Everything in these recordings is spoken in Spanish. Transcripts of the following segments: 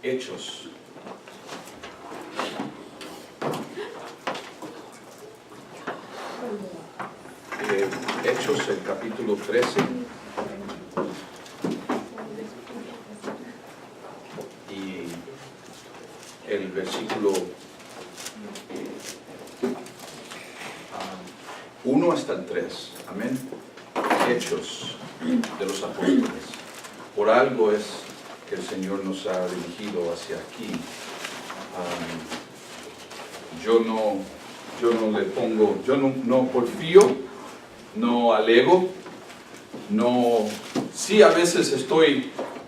Hechos. Hechos, el capítulo 13. Y el versículo 1 hasta el 3. Amén. Hechos de los apóstoles. Por algo es que el Señor nos ha dirigido hacia aquí. Yo no le pongo, yo no porfío, no alego, sí a veces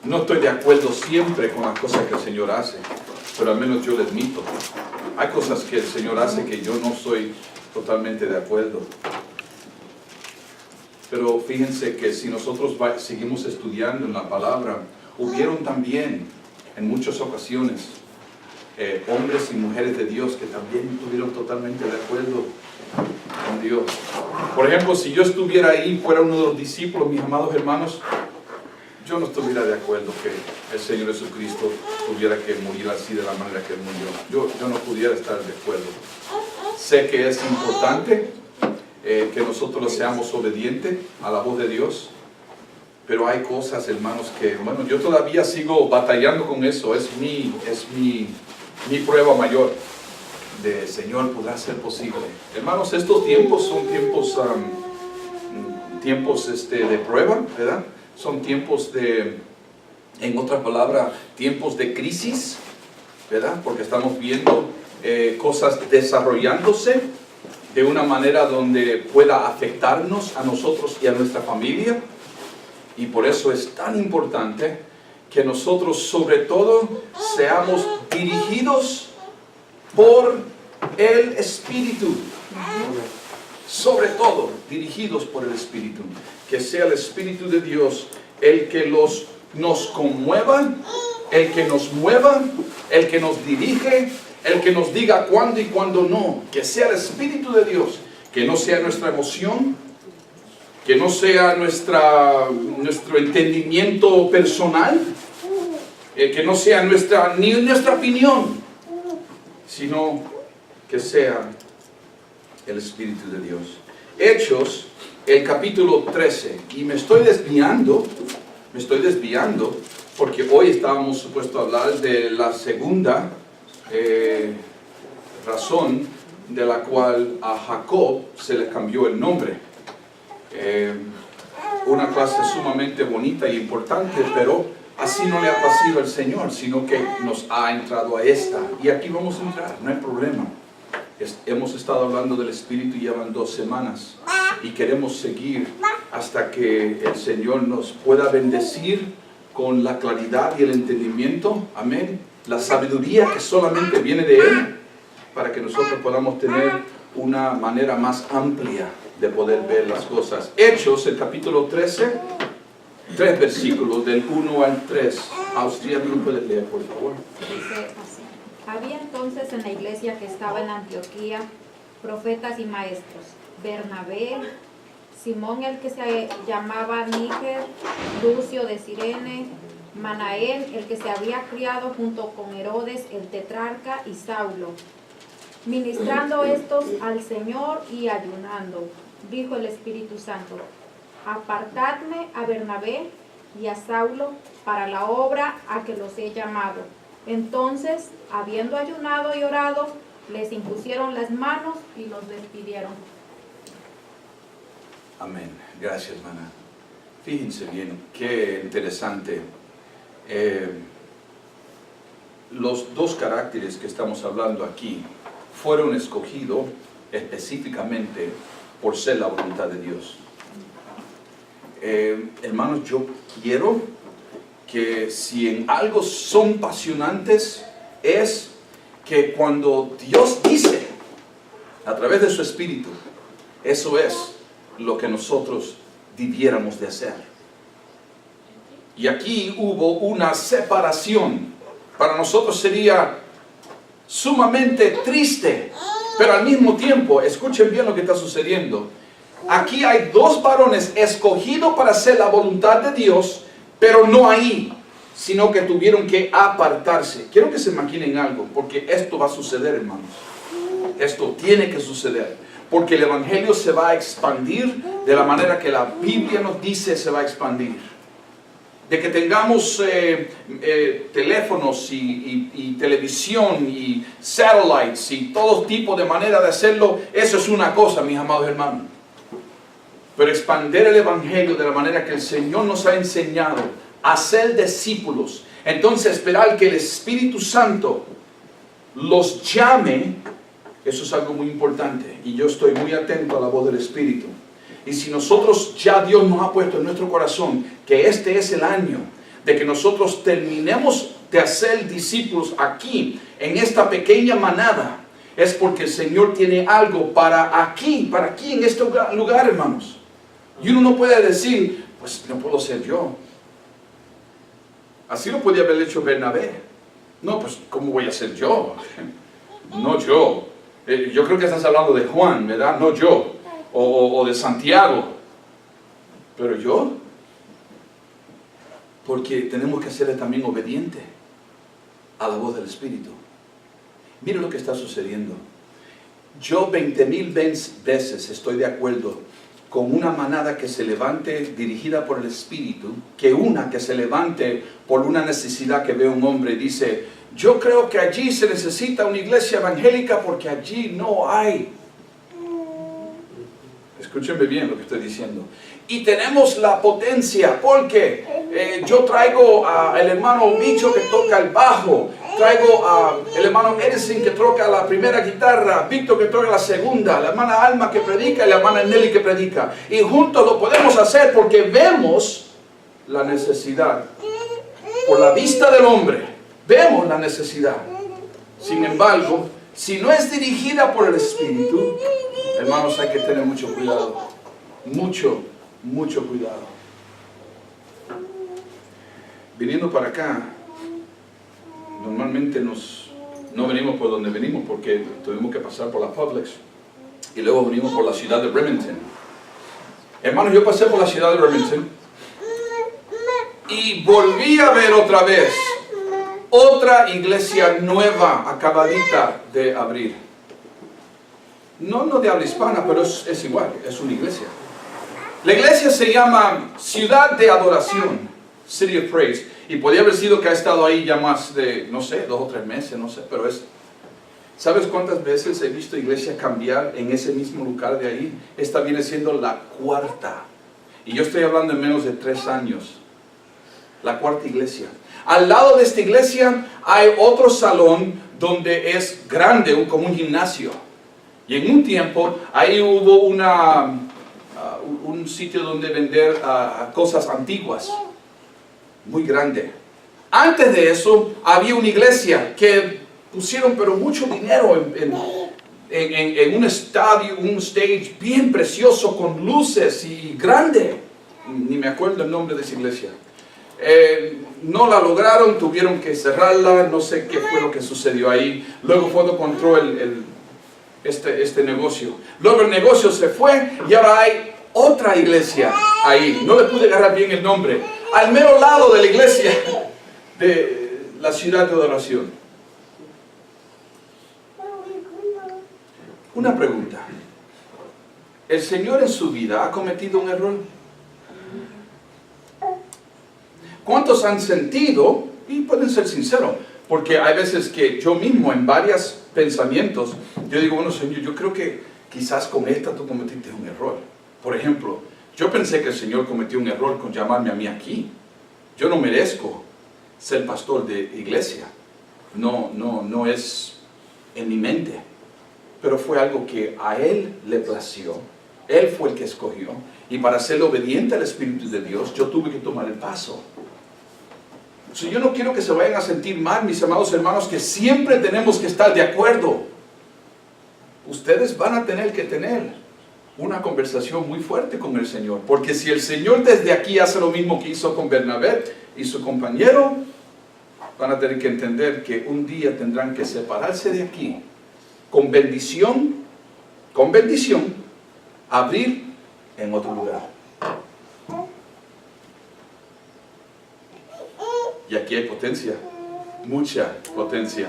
no estoy de acuerdo siempre con las cosas que el Señor hace, pero al menos yo le admito. Hay cosas que el Señor hace que yo no soy totalmente de acuerdo. Pero fíjense que si nosotros seguimos estudiando en la palabra, hubieron también en muchas ocasiones hombres y mujeres de Dios que también estuvieron totalmente de acuerdo con Dios. Por ejemplo, si yo estuviera ahí, fuera uno de los discípulos, mis amados hermanos, yo no estuviera de acuerdo que el Señor Jesucristo tuviera que morir así de la manera que Él murió. Yo no pudiera estar de acuerdo. Sé que es importante que nosotros seamos obedientes a la voz de Dios, pero hay cosas, hermanos, que, bueno, yo todavía sigo batallando con eso. Es mi prueba mayor de, Señor, ¿podrá ser posible? Hermanos, estos tiempos son tiempos de prueba, ¿verdad? Son tiempos en otras palabras, tiempos de crisis, ¿verdad? Porque estamos viendo cosas desarrollándose de una manera donde pueda afectarnos a nosotros y a nuestra familia. Y por eso es tan importante que nosotros, sobre todo, seamos dirigidos por el Espíritu. Sobre todo, dirigidos por el Espíritu. Que sea el Espíritu de Dios el que nos conmueva, el que nos mueva, el que nos dirige, el que nos diga cuándo y cuándo no. Que sea el Espíritu de Dios, que no sea nuestra emoción, que no sea nuestro entendimiento personal, que no sea ni nuestra opinión, sino que sea el Espíritu de Dios. Hechos, el capítulo 13, y me estoy desviando, porque hoy estábamos supuestos a hablar de la segunda razón de la cual a Jacob se le cambió el nombre. Una clase sumamente bonita y importante, pero así no le ha pasado al Señor, sino que nos ha entrado a esta. Y aquí vamos a entrar, no hay problema. Hemos estado hablando del Espíritu, llevan 2 semanas, y queremos seguir hasta que el Señor nos pueda bendecir con la claridad y el entendimiento, amén, la sabiduría que solamente viene de Él, para que nosotros podamos tener una manera más amplia de poder ver las cosas. Hechos, el capítulo 13, 3 versículos, del 1 al 3. Austria, ¿tú puedes leer, por favor? Dice así: había entonces en la iglesia que estaba en Antioquía profetas y maestros: Bernabé, Simón el que se llamaba Níger, Lucio de Cirene, Manaén el que se había criado junto con Herodes el tetrarca, y Saulo. Ministrando estos al Señor y ayunando, dijo el Espíritu Santo: apartadme a Bernabé y a Saulo para la obra a que los he llamado. Entonces, habiendo ayunado y orado, les impusieron las manos y los despidieron. Amén. Gracias, hermana. Fíjense bien, qué interesante. Los 2 caracteres que estamos hablando aquí fueron escogidos específicamente por ser la voluntad de Dios. Hermanos, yo quiero que si en algo son apasionantes, es que cuando Dios dice a través de su Espíritu, eso es lo que nosotros debiéramos de hacer. Y aquí hubo una separación. Para nosotros sería sumamente triste, pero al mismo tiempo, escuchen bien lo que está sucediendo. Aquí hay 2 varones escogidos para hacer la voluntad de Dios, pero no ahí, sino que tuvieron que apartarse. Quiero que se imaginen algo, porque esto va a suceder, hermanos. Esto tiene que suceder, porque el Evangelio se va a expandir de la manera que la Biblia nos dice se va a expandir. De que tengamos teléfonos y televisión y satellites y todo tipo de manera de hacerlo, eso es una cosa, mis amados hermanos. Pero expandir el Evangelio de la manera que el Señor nos ha enseñado, a ser discípulos, entonces esperar que el Espíritu Santo los llame, eso es algo muy importante. Y yo estoy muy atento a la voz del Espíritu. Y si nosotros ya Dios nos ha puesto en nuestro corazón que este es el año de que nosotros terminemos de hacer discípulos aquí, en esta pequeña manada, es porque el Señor tiene algo para aquí en este lugar, hermanos. Y uno no puede decir, pues no puedo ser yo. Así lo podía haber hecho Bernabé. No, pues ¿cómo voy a ser yo? No yo. Yo creo que estás hablando de Juan, ¿verdad? No yo. O de Santiago. Pero yo. Porque tenemos que serle también obediente a la voz del Espíritu. Mire lo que está sucediendo. Yo 20,000 veces estoy de acuerdo con una manada que se levante dirigida por el Espíritu, que una que se levante por una necesidad que ve un hombre y dice, yo creo que allí se necesita una iglesia evangélica porque allí no hay. Escúchenme bien lo que estoy diciendo. Y tenemos la potencia porque yo traigo al hermano Bicho que toca el bajo, traigo al hermano Edison que toca la primera guitarra, Víctor que toca la segunda, la hermana Alma que predica y la hermana Nelly que predica. Y juntos lo podemos hacer porque vemos la necesidad. Por la vista del hombre, vemos la necesidad. Sin embargo, si no es dirigida por el Espíritu, hermanos, hay que tener mucho cuidado. Mucho cuidado. Viniendo para acá, normalmente no venimos por donde venimos porque tuvimos que pasar por la Publix y luego venimos por la ciudad de Bremerton. Hermanos, yo pasé por la ciudad de Bremerton y volví a ver otra vez otra iglesia nueva, acabadita de abrir. No de habla hispana, pero es igual, es una iglesia. La iglesia se llama Ciudad de Adoración, City of Praise. Y podría haber sido que ha estado ahí ya más de, no sé, 2 o 3 meses, no sé. Pero ¿sabes cuántas veces he visto iglesia cambiar en ese mismo lugar de ahí? Esta viene siendo la 4ª. Y yo estoy hablando en menos de 3 años. La 4ª iglesia. Al lado de esta iglesia hay otro salón donde es grande, como un gimnasio. Y en un tiempo ahí hubo un sitio donde vender cosas antiguas, muy grande. Antes de eso había una iglesia que pusieron pero mucho dinero en un estadio, un stage bien precioso con luces y grande. Ni me acuerdo el nombre de esa iglesia. No la lograron, tuvieron que cerrarla, no sé qué fue lo que sucedió ahí. Luego fue cuando encontró este negocio. Luego el negocio se fue y ahora hay otra iglesia ahí. No le pude agarrar bien el nombre. Al mero lado de la iglesia de la ciudad de adoración. Una pregunta. ¿El Señor en su vida ha cometido un error? ¿Cuántos han sentido? Y pueden ser sinceros. Porque hay veces que yo mismo en varios pensamientos, yo digo, bueno Señor, yo creo que quizás con esta tú cometiste un error. Por ejemplo, yo pensé que el Señor cometió un error con llamarme a mí aquí. Yo no merezco ser pastor de iglesia. No es en mi mente. Pero fue algo que a Él le plació. Él fue el que escogió. Y para ser obediente al Espíritu de Dios, yo tuve que tomar el paso. Yo no quiero que se vayan a sentir mal, mis amados hermanos, que siempre tenemos que estar de acuerdo. Ustedes van a tener que tener una conversación muy fuerte con el Señor. Porque si el Señor desde aquí hace lo mismo que hizo con Bernabé y su compañero, van a tener que entender que un día tendrán que separarse de aquí. Con bendición, abrir en otro lugar. Y aquí hay potencia, mucha potencia.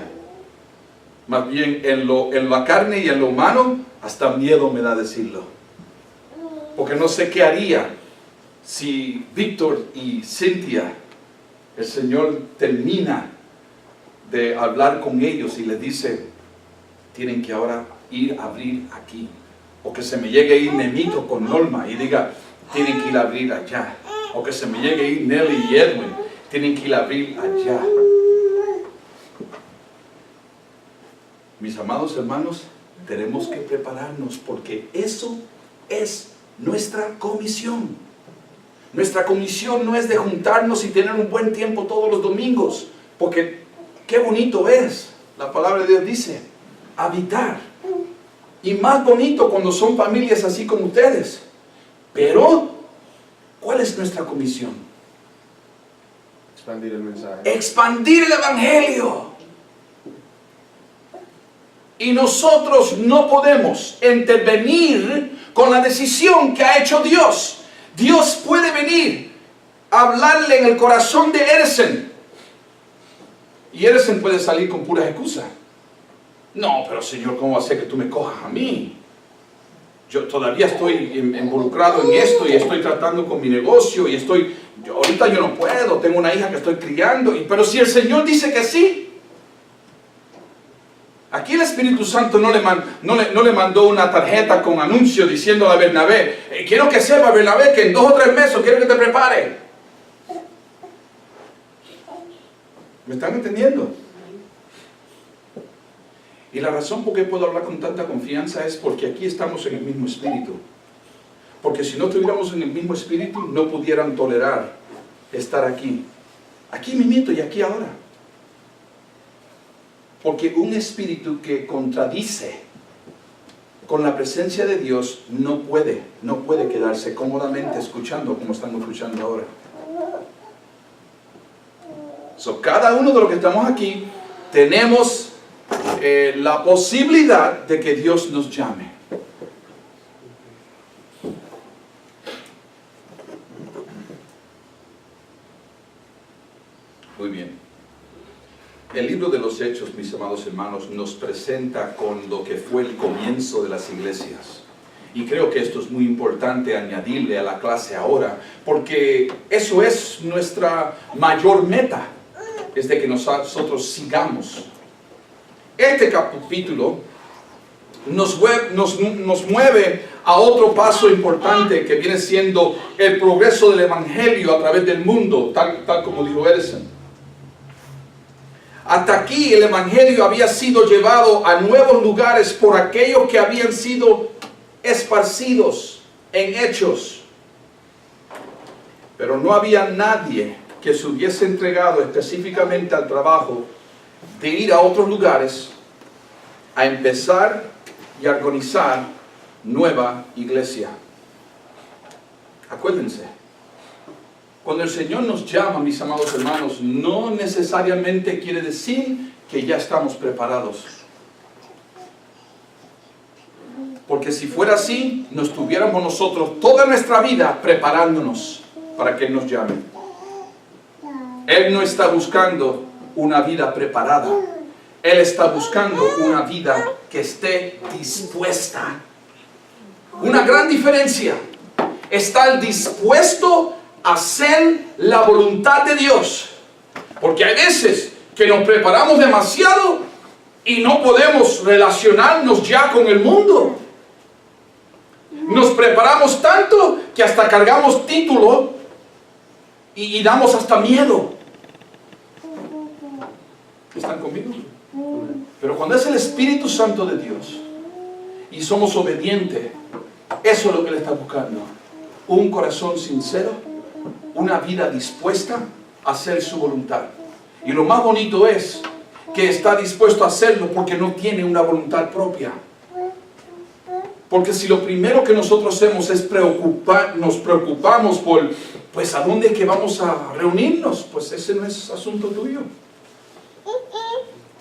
Más bien en la carne y en lo humano, hasta miedo me da decirlo. Porque no sé qué haría si Víctor y Cintia, el Señor termina de hablar con ellos y les dice, tienen que ahora ir a abrir aquí. O que se me llegue a ir Nemito con Norma y diga, tienen que ir a abrir allá. O que se me llegue a ir Nelly y Edwin, tienen que ir a abrir allá. Mis amados hermanos, tenemos que prepararnos porque eso es nuestra comisión. Nuestra comisión no es de juntarnos y tener un buen tiempo todos los domingos, porque qué bonito es, la palabra de Dios dice, habitar. Y más bonito cuando son familias así como ustedes. Pero, ¿cuál es nuestra comisión? Expandir el mensaje. Expandir el evangelio. Y nosotros no podemos intervenir con la decisión que ha hecho Dios. Dios puede venir a hablarle en el corazón de Edison. Y Edison puede salir con puras excusas. No, pero Señor, ¿cómo va a ser que tú me cojas a mí? Yo todavía estoy involucrado en esto y estoy tratando con mi negocio y ahorita yo no puedo, tengo una hija que estoy criando. Pero si el Señor dice que sí. Aquí el Espíritu Santo no le mandó una tarjeta con anuncio diciendo a Bernabé, quiero que sepa Bernabé que en 2 o 3 meses quiero que te prepare. ¿Me están entendiendo? Y la razón por qué puedo hablar con tanta confianza es porque aquí estamos en el mismo espíritu. Porque si no estuviéramos en el mismo espíritu, no pudieran tolerar estar aquí. Aquí mismito y aquí ahora. Porque un espíritu que contradice con la presencia de Dios no puede quedarse cómodamente escuchando como están escuchando ahora. Cada uno de los que estamos aquí tenemos la posibilidad de que Dios nos llame. Muy bien. El libro de los Hechos, mis amados hermanos, nos presenta con lo que fue el comienzo de las iglesias. Y creo que esto es muy importante añadirle a la clase ahora, porque eso es nuestra mayor meta, es de que nosotros sigamos. Este capítulo nos mueve a otro paso importante que viene siendo el progreso del evangelio a través del mundo, tal como dijo Edison. Hasta aquí el evangelio había sido llevado a nuevos lugares por aquellos que habían sido esparcidos en hechos. Pero no había nadie que se hubiese entregado específicamente al trabajo de ir a otros lugares a empezar y a organizar nueva iglesia. Acuérdense, cuando el Señor nos llama, mis amados hermanos, no necesariamente quiere decir que ya estamos preparados. Porque si fuera así, nos tuviéramos nosotros toda nuestra vida preparándonos para que Él nos llame. Él no está buscando una vida preparada. Él está buscando una vida que esté dispuesta. Una gran diferencia. Estar dispuesto a hacer la voluntad de Dios. Porque hay veces que nos preparamos demasiado y no podemos relacionarnos ya con el mundo. Nos preparamos tanto que hasta cargamos título y damos hasta miedo. ¿Están conmigo? Pero cuando es el Espíritu Santo de Dios y somos obedientes, eso es lo que Él está buscando. Un corazón sincero, una vida dispuesta a hacer su voluntad. Y lo más bonito es que está dispuesto a hacerlo porque no tiene una voluntad propia. Porque si lo primero que nosotros hacemos es nos preocupamos por, pues, ¿a dónde es que vamos a reunirnos? Pues ese no es asunto tuyo.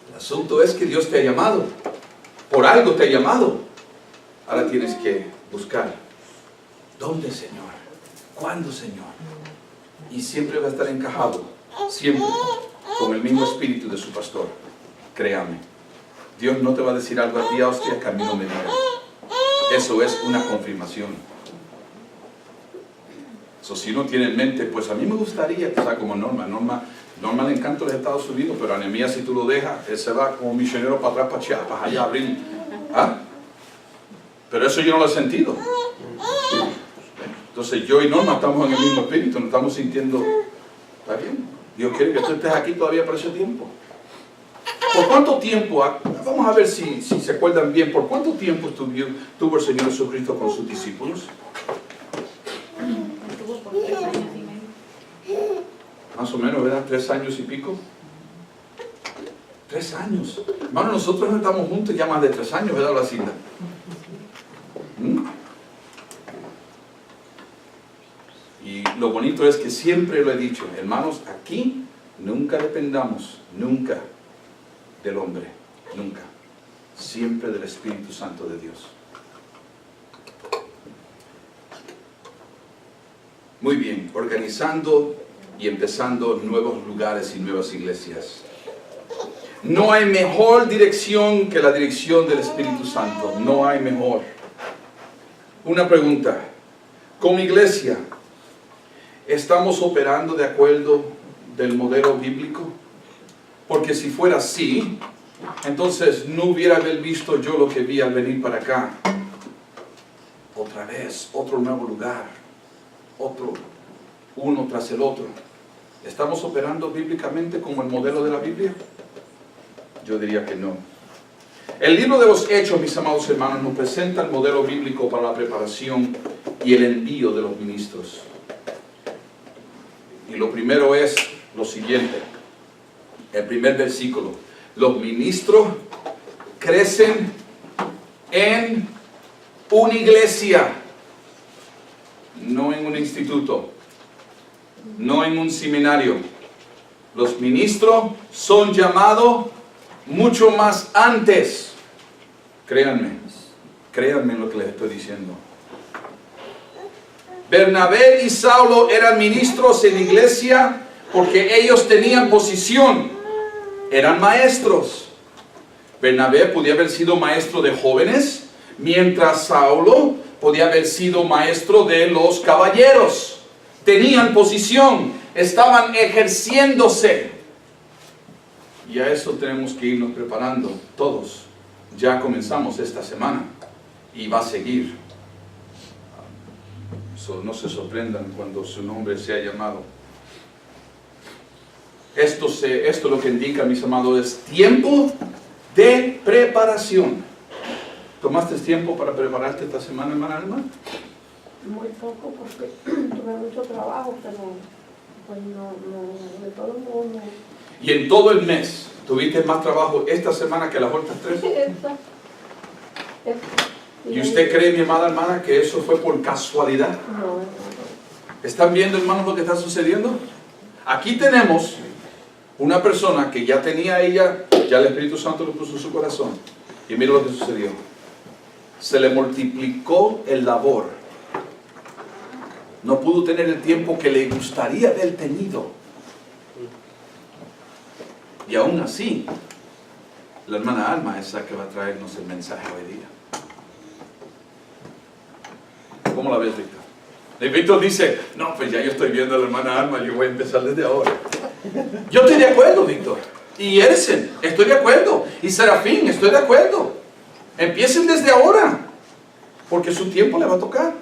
El asunto es que Dios te ha llamado. Por algo te ha llamado. Ahora tienes que buscar. ¿Dónde, Señor? ¿Cuándo, Señor? Y siempre va a estar encajado siempre con el mismo espíritu de su pastor. Créame, Dios no te va a decir algo a ti, hostia, que a mí no me diga. Eso es una confirmación. So, si uno tiene en mente, pues a mí me gustaría estar como Norma le encanta los Estados Unidos, pero a Nehemías, si tú lo dejas, él se va como misionero para atrás, para Chiapas, allá a abrir. ¿Ah? Pero eso yo no lo he sentido. Entonces yo y Norma estamos en el mismo espíritu, nos estamos sintiendo, ¿está bien? Dios quiere que tú estés aquí todavía por ese tiempo. ¿Por cuánto tiempo? Vamos a ver si se acuerdan bien. ¿Por cuánto tiempo tuvo el Señor Jesucristo con sus discípulos? Estuvo por 3 años y medio. Más o menos, ¿verdad? 3 años y pico. 3 años. Hermano, nosotros no estamos juntos ya más de 3 años, ¿verdad, Blasinda? Y lo bonito es que siempre lo he dicho, hermanos, aquí nunca dependamos, nunca del hombre, nunca. Siempre del Espíritu Santo de Dios. Muy bien, organizando y empezando nuevos lugares y nuevas iglesias. No hay mejor dirección que la dirección del Espíritu Santo. No hay mejor. Una pregunta. Como iglesia, ¿estamos operando de acuerdo del modelo bíblico? Porque si fuera así, entonces no hubiera visto yo lo que vi al venir para acá. Otra vez, otro nuevo lugar. Otro, uno tras el otro. ¿Estamos operando bíblicamente como el modelo de la Biblia? Yo diría que no. El libro de los Hechos, mis amados hermanos, nos presenta el modelo bíblico para la preparación y el envío de los ministros. Y lo primero es lo siguiente. El primer versículo. Los ministros crecen en una iglesia, no en un instituto, no en un seminario. Los ministros son llamados mucho más antes. Créanme en lo que les estoy diciendo. Bernabé y Saulo eran ministros en la iglesia porque ellos tenían posición, eran maestros. Bernabé podía haber sido maestro de jóvenes, mientras Saulo podía haber sido maestro de los caballeros. Tenían posición, estaban ejerciéndose. Y a eso tenemos que irnos preparando todos. Ya comenzamos esta semana y va a seguir. No se sorprendan cuando su nombre sea llamado. Esto lo que indica, mis amados, es tiempo de preparación. ¿Tomaste tiempo para prepararte esta semana, hermana Alma? Muy poco porque tuve mucho trabajo, pero pues no, de todo modo no. Y en todo el mes, ¿tuviste más trabajo esta semana que las otras 3? ¿Y usted cree, mi amada hermana, que eso fue por casualidad? No. ¿Están viendo, hermanos, lo que está sucediendo? Aquí tenemos una persona que ya tenía ella, ya el Espíritu Santo lo puso en su corazón. Y mira lo que sucedió. Se le multiplicó el labor. No pudo tener el tiempo que le gustaría haber tenido. Y aún así, la hermana Alma es la que va a traernos el mensaje hoy día. ¿Cómo la ves, Víctor? Y Víctor dice, no, pues ya yo estoy viendo a la hermana Alma, yo voy a empezar desde ahora. Yo estoy de acuerdo, Víctor. Y Ersen, estoy de acuerdo. Y Serafín, estoy de acuerdo. Empiecen desde ahora, porque su tiempo le va a tocar.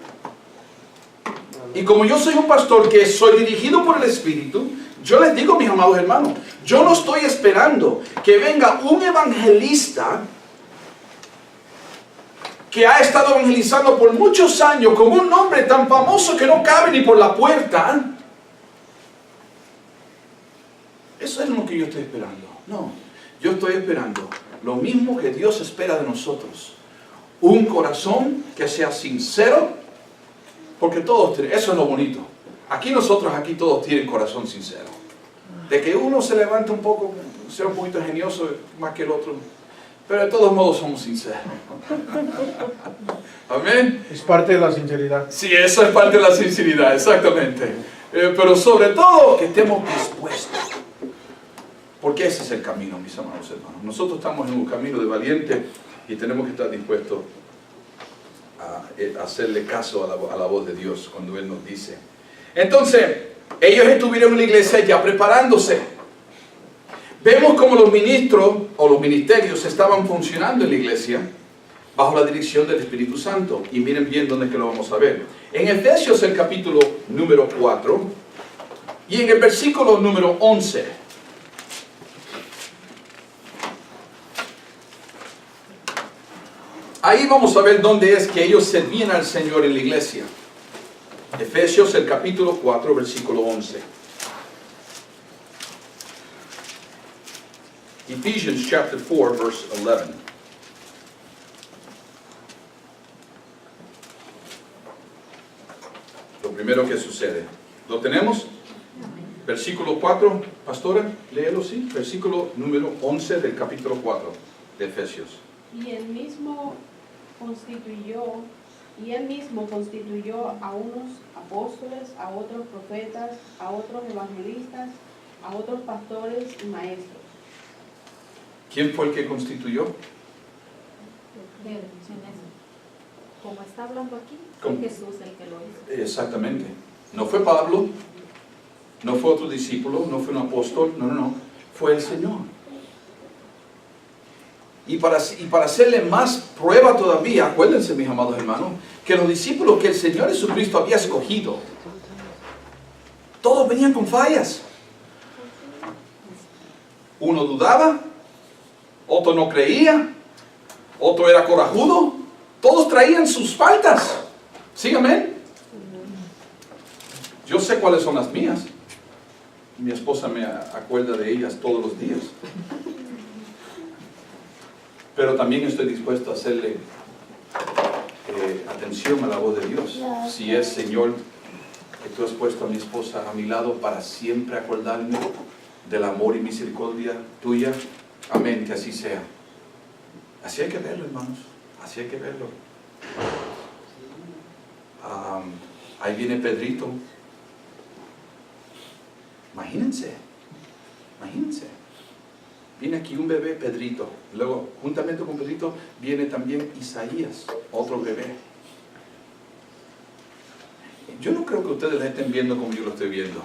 Y como yo soy un pastor que soy dirigido por el Espíritu, yo les digo, mis amados hermanos, yo no estoy esperando que venga un evangelista que ha estado evangelizando por muchos años con un nombre tan famoso que no cabe ni por la puerta. Eso es lo que yo estoy esperando. No, yo estoy esperando lo mismo que Dios espera de nosotros. Un corazón que sea sincero, porque todos tienen, eso es lo bonito. Aquí todos tienen corazón sincero. De que uno se levante un poco, sea un poquito ingenioso más que el otro, pero de todos modos somos sinceros. Amén. Es parte de la sinceridad. Sí, eso es parte de la sinceridad, exactamente. Pero sobre todo que estemos dispuestos. Porque ese es el camino, mis amados hermanos. Nosotros estamos en un camino de valiente y tenemos que estar dispuestos a hacerle caso a la voz de Dios cuando Él nos dice. Entonces, ellos estuvieron en la iglesia ya preparándose. Vemos como los ministros o los ministerios estaban funcionando en la iglesia bajo la dirección del Espíritu Santo. Y miren bien dónde es que lo vamos a ver. En Efesios, el capítulo número 4 y en el versículo número 11. Ahí vamos a ver dónde es que ellos servían al Señor en la iglesia. Efesios, el capítulo 4, versículo 11. Ephesians chapter 4, verse 11. Lo primero que sucede. ¿Lo tenemos? Versículo 4, pastora, léelo, sí. Versículo número 11 del capítulo 4 de Efesios. Y él mismo constituyó a unos apóstoles, a otros profetas, a otros evangelistas, a otros pastores y maestros. ¿Quién fue el que constituyó? Como está hablando aquí, ¿Cómo? fue Jesús el que lo hizo. Exactamente. No fue Pablo, no fue otro discípulo, no fue un apóstol, no. Fue el Señor. Y para hacerle más prueba todavía, acuérdense, mis amados hermanos, que los discípulos que el Señor Jesucristo había escogido, todos venían con fallas. Uno dudaba, otro no creía, otro era corajudo, todos traían sus faltas. Síganme. Yo sé cuáles son las mías. Mi esposa me acuerda de ellas todos los días. Pero también estoy dispuesto a hacerle atención a la voz de Dios. Si es, Señor, que tú has puesto a mi esposa a mi lado para siempre acordarme del amor y misericordia tuya. Amén, que así sea. Así hay que verlo, hermanos. Así hay que verlo. Ahí viene Pedrito. Imagínense. Viene aquí un bebé, Pedrito. Luego, juntamente con Pedrito, viene también Isaías, otro bebé. Yo no creo que ustedes lo estén viendo como yo lo estoy viendo.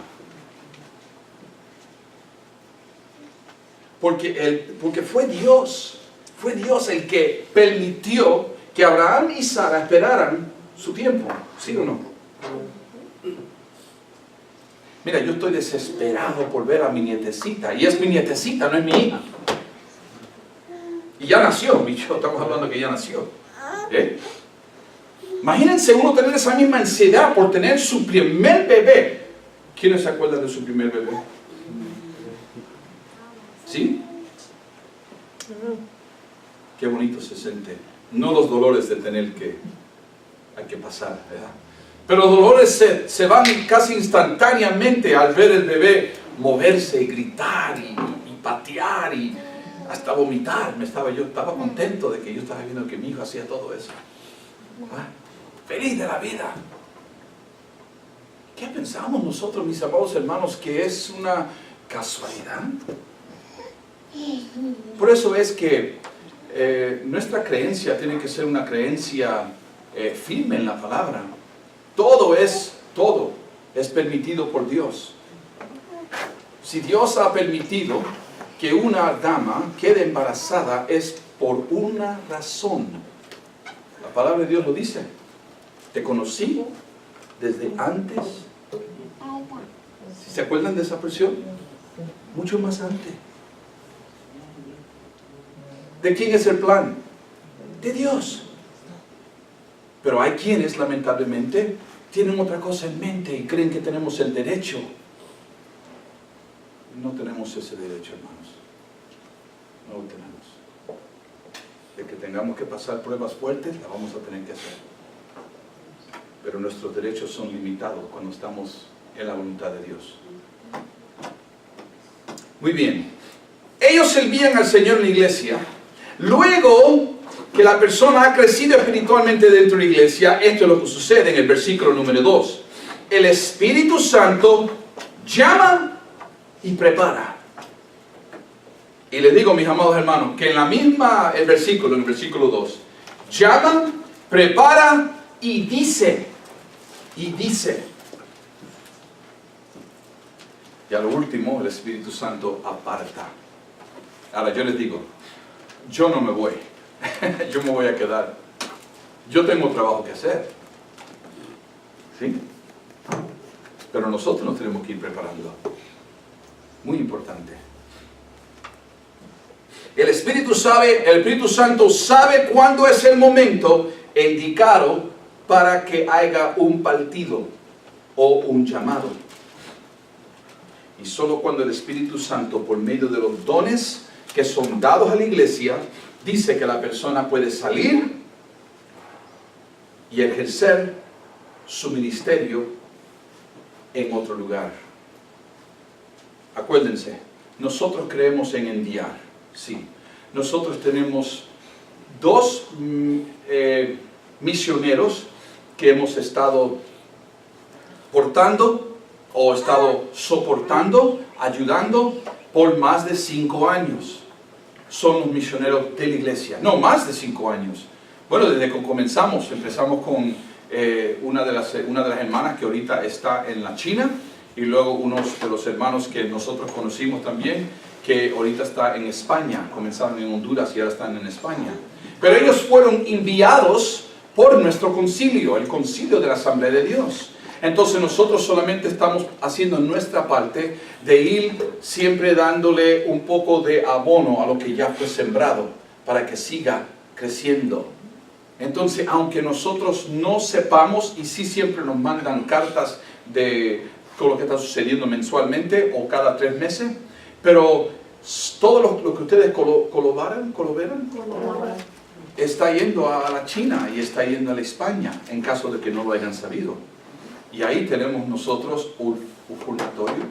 Porque fue Dios el que permitió que Abraham y Sara esperaran su tiempo. ¿Sí o no? Mira, yo estoy desesperado por ver a mi nietecita. Y es mi nietecita, no es mi hija. Y ya nació, bicho. Estamos hablando que ya nació. Imagínense uno tener esa misma ansiedad por tener su primer bebé. ¿Quiénes se acuerdan de su primer bebé? ¿Sí? Qué bonito se siente. No los dolores de tener que pasar, ¿verdad? Pero los dolores se van casi instantáneamente al ver el bebé moverse y gritar y patear y hasta vomitar. Yo estaba contento de que yo estaba viendo que mi hijo hacía todo eso. Feliz de la vida. ¿Qué pensamos nosotros, mis amados hermanos, que es una casualidad? Por eso es que nuestra creencia tiene que ser una creencia firme en la palabra. Todo es permitido por Dios. Si Dios ha permitido que una dama quede embarazada es por una razón. La palabra de Dios lo dice. Te conocí desde antes. ¿Se acuerdan de esa expresión? Mucho más antes. ¿De quién es el plan? De Dios. Pero hay quienes, lamentablemente, tienen otra cosa en mente y creen que tenemos el derecho. No tenemos ese derecho, hermanos. No lo tenemos. De que tengamos que pasar pruebas fuertes, la vamos a tener que hacer. Pero nuestros derechos son limitados cuando estamos en la voluntad de Dios. Muy bien. Ellos servían al Señor en la iglesia. Luego que la persona ha crecido espiritualmente dentro de la iglesia, esto es lo que sucede en el versículo número 2. El Espíritu Santo llama y prepara. Y les digo, mis amados hermanos, que en el versículo 2, llama, prepara y dice. Y dice. Y a lo último, el Espíritu Santo aparta. Ahora yo les digo, yo no me voy. Yo me voy a quedar. Yo tengo trabajo que hacer. ¿Sí? Pero nosotros nos tenemos que ir preparando. Muy importante. El Espíritu Santo sabe cuándo es el momento indicado para que haya un partido o un llamado. Y solo cuando el Espíritu Santo, por medio de los dones que son dados a la iglesia, dice que la persona puede salir y ejercer su ministerio en otro lugar. Acuérdense, nosotros creemos en enviar, sí. Nosotros tenemos 2 misioneros que hemos estado portando o estado soportando, ayudando por más de 5 años. Son los misioneros de la iglesia. No, más de 5 años. Bueno, desde que empezamos con una de las hermanas que ahorita está en la China, y luego unos de los hermanos que nosotros conocimos también, que ahorita está en España. Comenzaron en Honduras y ahora están en España. Pero ellos fueron enviados por nuestro concilio, el concilio de la Asamblea de Dios. Entonces nosotros solamente estamos haciendo nuestra parte de ir siempre dándole un poco de abono a lo que ya fue sembrado, para que siga creciendo. Entonces, aunque nosotros no sepamos, y sí siempre nos mandan cartas de todo lo que está sucediendo mensualmente o cada 3 meses, pero todo lo que ustedes colaboran, está yendo a la China y está yendo a la España, en caso de que no lo hayan sabido. Y ahí tenemos nosotros orfanatorio.